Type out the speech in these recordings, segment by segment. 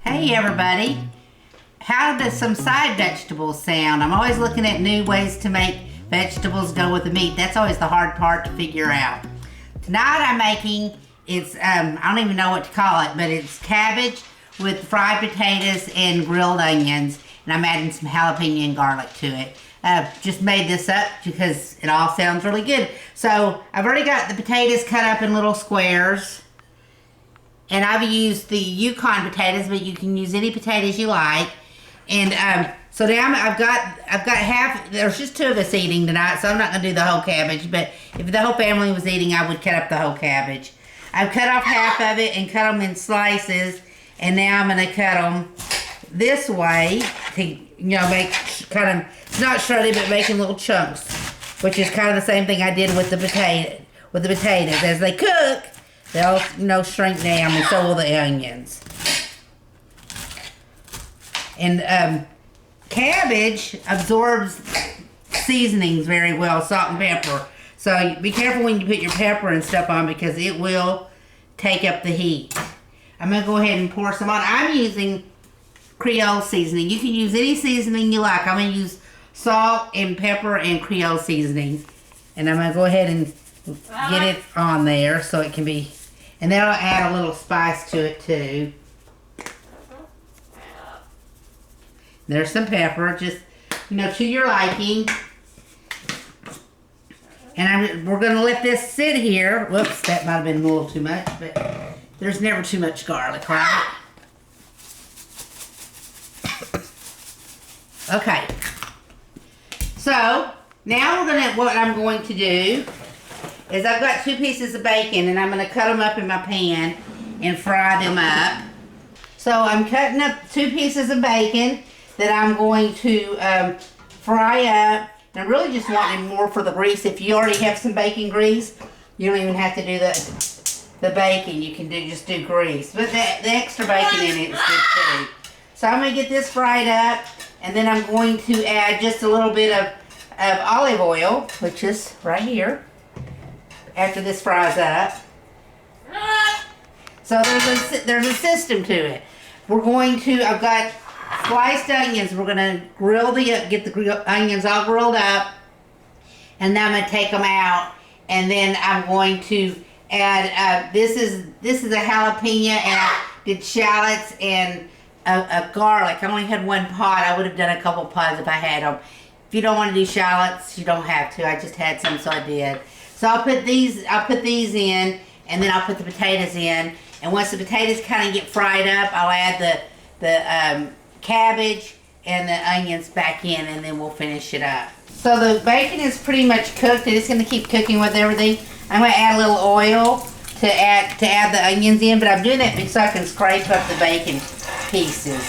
Hey everybody, how does some side vegetables sound? I'm always looking at new ways to make vegetables go with the meat. That's always the hard part to figure out. Tonight I'm making, I don't even know what to call it, but it's cabbage with fried potatoes and grilled onions, and I'm adding some jalapeno and garlic to it. Just made this up because it all sounds really good. So I've already got the potatoes cut up in little squares. And I've used the Yukon potatoes, but you can use any potatoes you like. And so now I've got half. There's just 2 of us eating tonight, so I'm not gonna do the whole cabbage. But if the whole family was eating, I would cut up the whole cabbage. I've cut off half of it and cut them in slices, and now I'm gonna cut them this way to make kind of not shredded, but making little chunks, which is kind of the same thing I did with the potatoes. As they cook, they'll shrink down, and so will the onions. And cabbage absorbs seasonings very well, salt and pepper. So be careful when you put your pepper and stuff on, because it will take up the heat. I'm going to go ahead and pour some on. I'm using Creole seasoning. You can use any seasoning you like. I'm going to use salt and pepper and Creole seasoning. And I'm going to go ahead and get it on there so it can be... And then I'll add a little spice to it too. There's some pepper, just, to your liking. And we're going to let this sit here. Whoops, that might have been a little too much, but there's never too much garlic, right? Okay. So, now what I'm going to do is I've got 2 pieces of bacon, and I'm going to cut them up in my pan and fry them up. So I'm cutting up 2 pieces of bacon that I'm going to fry up. And I'm really just wanting more for the grease. If you already have some bacon grease, you don't even have to do the bacon. You can just do grease. But the extra bacon in it is good too. So I'm going to get this fried up, and then I'm going to add just a little bit of olive oil, which is right here, after this fries up. So there's a system to it. I've got sliced onions. We're gonna get the onions all grilled up, and then I'm gonna take them out, and then I'm going to add, this is a jalapeno, and I did shallots and a garlic. I only had 1 pot. I would have done a couple pots if I had them. If you don't want to do shallots, you don't have to. I just had some, so I did. So I'll put these in, and then I'll put the potatoes in. And once the potatoes kind of get fried up, I'll add the cabbage and the onions back in, and then we'll finish it up. So the bacon is pretty much cooked, and it's going to keep cooking with everything. I'm going to add a little oil to add the onions in, but I'm doing that so I can scrape up the bacon pieces,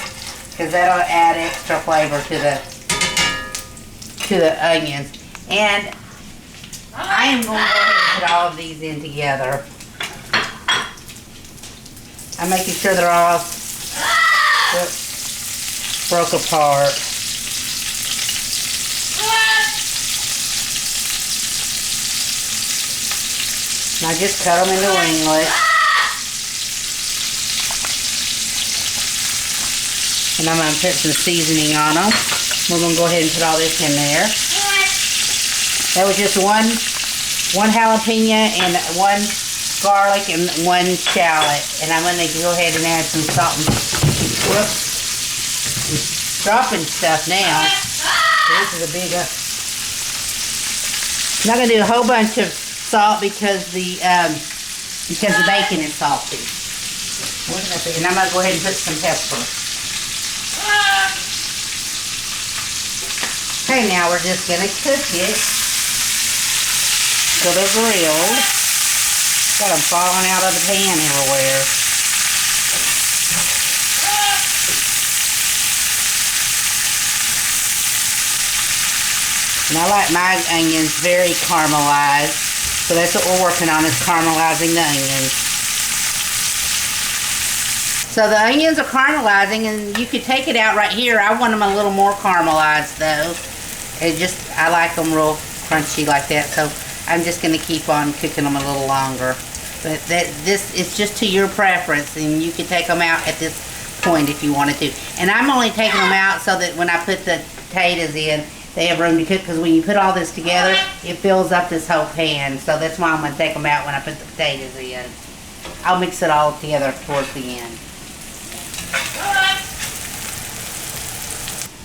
because that'll add extra flavor to the onions. And I am going to go ahead and put all of these in together. I'm making sure they're all broke apart. And I just cut them into ringlets. And I'm going to put some seasoning on them. We're going to go ahead and put all this in there. That was just one jalapeno and 1 garlic and 1 shallot. And I'm going to go ahead and add some salt and whoops. I'm dropping stuff now. This is a big I'm not going to do a whole bunch of salt because the bacon is salty. And I'm going to go ahead and put some pepper. Okay, now we're just going to cook it till they're grilled. Got them falling out of the pan everywhere. And I like my onions very caramelized, so that's what we're working on, is caramelizing the onions. So the onions are caramelizing, and you could take it out right here. I want them a little more caramelized though. I like them real crunchy like that, so I'm just going to keep on cooking them a little longer. But this is just to your preference, and you can take them out at this point if you wanted to. And I'm only taking them out so that when I put the potatoes in, they have room to cook, because when you put all this together, it fills up this whole pan. So that's why I'm going to take them out when I put the potatoes in. I'll mix it all together towards the end.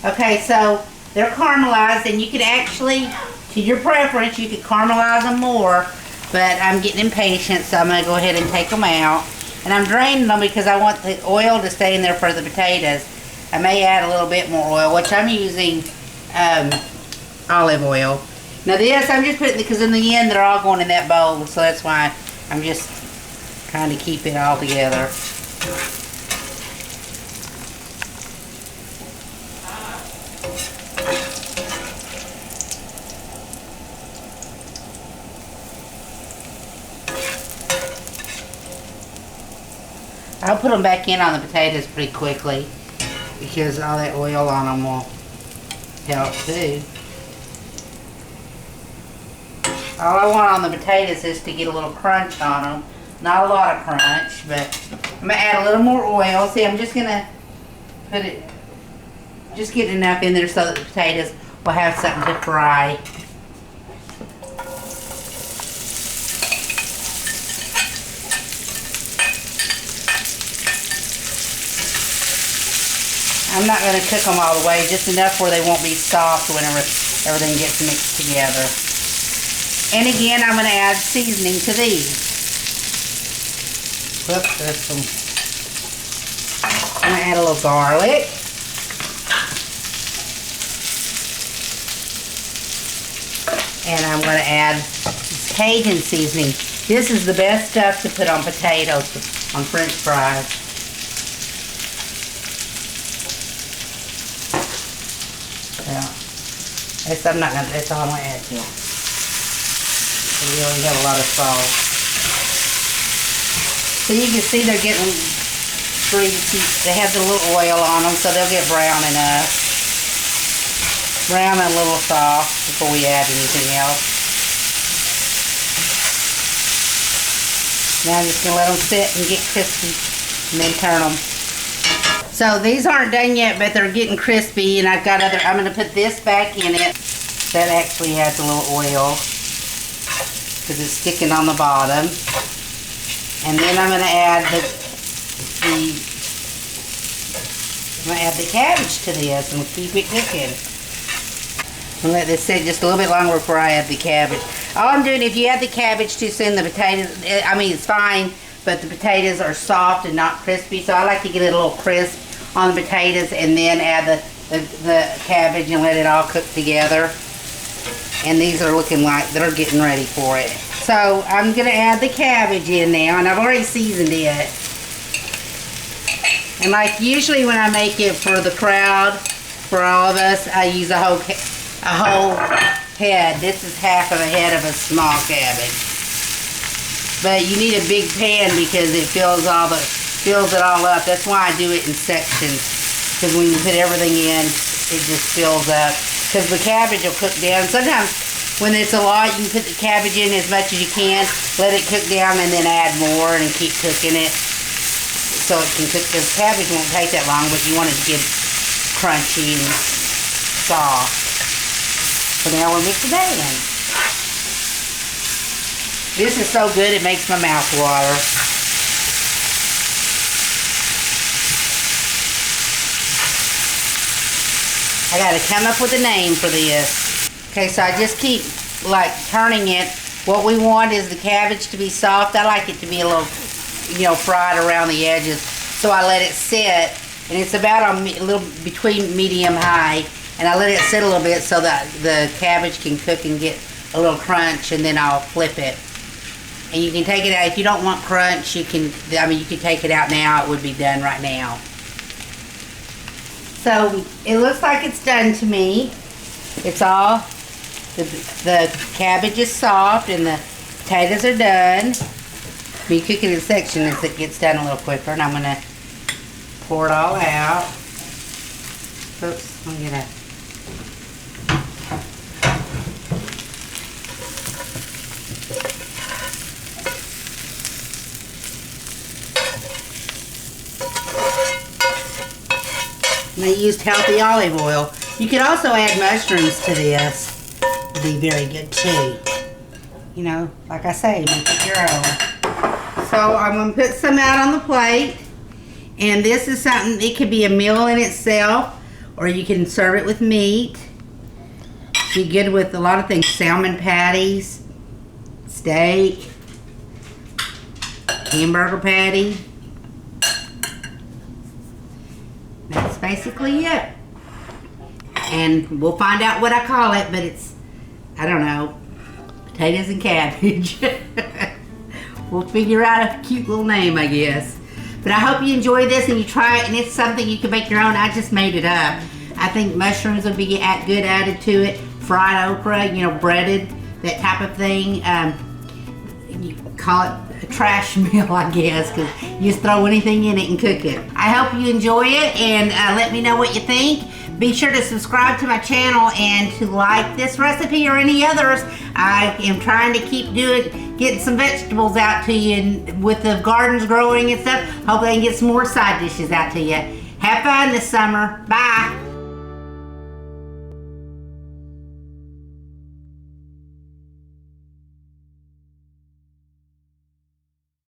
Okay, so they're caramelized, and you could actually, to your preference, you could caramelize them more, but I'm getting impatient, so I'm going to go ahead and take them out. And I'm draining them because I want the oil to stay in there for the potatoes. I may add a little bit more oil, which I'm using olive oil. Now this, I'm just putting, because in the end they're all going in that bowl, so that's why I'm just trying to keep it all together. I'll put them back in on the potatoes pretty quickly because all that oil on them will help too. All I want on the potatoes is to get a little crunch on them. Not a lot of crunch, but I'm going to add a little more oil. See, I'm just going to put it, just get enough in there so that the potatoes will have something to fry. I'm not going to cook them all the way, just enough where they won't be soft whenever everything gets mixed together. And again, I'm going to add seasoning to these. Whoops, there's some. I'm going to add a little garlic. And I'm going to add Cajun seasoning. This is the best stuff to put on potatoes, on French fries. Yeah, that's all I'm going to add to it. We already have a lot of salt. So you can see they're getting they have the little oil on them, so they'll get brown enough. Brown and a little soft before we add anything else. Now I'm just going to let them sit and get crispy and then turn them. So these aren't done yet, but they're getting crispy, and I've got other, I'm going to put this back in it. That actually has a little oil because it's sticking on the bottom. And then I'm going to add the cabbage to this and keep it cooking. I'm going to let this sit just a little bit longer before I add the cabbage. All I'm doing, if you add the cabbage too soon, the potatoes, I mean, it's fine, but the potatoes are soft and not crispy, so I like to get it a little crisp on the potatoes and then add the cabbage and let it all cook together. And these are looking like they're getting ready for it. So I'm going to add the cabbage in now, and I've already seasoned it. And like usually when I make it for the crowd, for all of us, I use a whole head. This is half of a head of a small cabbage. But you need a big pan because it fills it all up. That's why I do it in sections. Because when you put everything in, it just fills up. Because the cabbage will cook down. Sometimes when it's a lot, you can put the cabbage in as much as you can, let it cook down, and then add more and keep cooking it. So it can cook. Because cabbage won't take that long, but you want it to get crunchy and soft. So now we'll mix it in. This is so good, it makes my mouth water. I gotta come up with a name for this. Okay, so I just keep like turning it. What we want is the cabbage to be soft. I like it to be a little, fried around the edges. So I let it sit, and it's about a little between medium high. And I let it sit a little bit so that the cabbage can cook and get a little crunch, and then I'll flip it. And you can take it out. If you don't want crunch, you can take it out now. It would be done right now. So it looks like it's done to me. It's all, the cabbage is soft and the potatoes are done. You cook it in sections as it gets done a little quicker. And I'm going to pour it all out. Oops, I'm going to. And I used healthy olive oil. You could also add mushrooms to this. It'd be very good too. You know, like I say, make it your own. So I'm going to put some out on the plate. And this is something, it could be a meal in itself, or you can serve it with meat. Be good with a lot of things. Salmon patties, steak, hamburger patty. That's basically it. And we'll find out what I call it, but it's, I don't know, potatoes and cabbage. We'll figure out a cute little name, I guess. But I hope you enjoy this and you try it, and it's something you can make your own. I just made it up. I think mushrooms would be good added to it. Fried okra, you know, breaded, that type of thing. You call it a trash meal, I guess, because you just throw anything in it and cook it. I hope you enjoy it, and let me know what you think. Be sure to subscribe to my channel and to like this recipe or any others. I am trying to keep getting some vegetables out to you, and with the gardens growing and stuff, hopefully I can get some more side dishes out to you. Have fun this summer. Bye.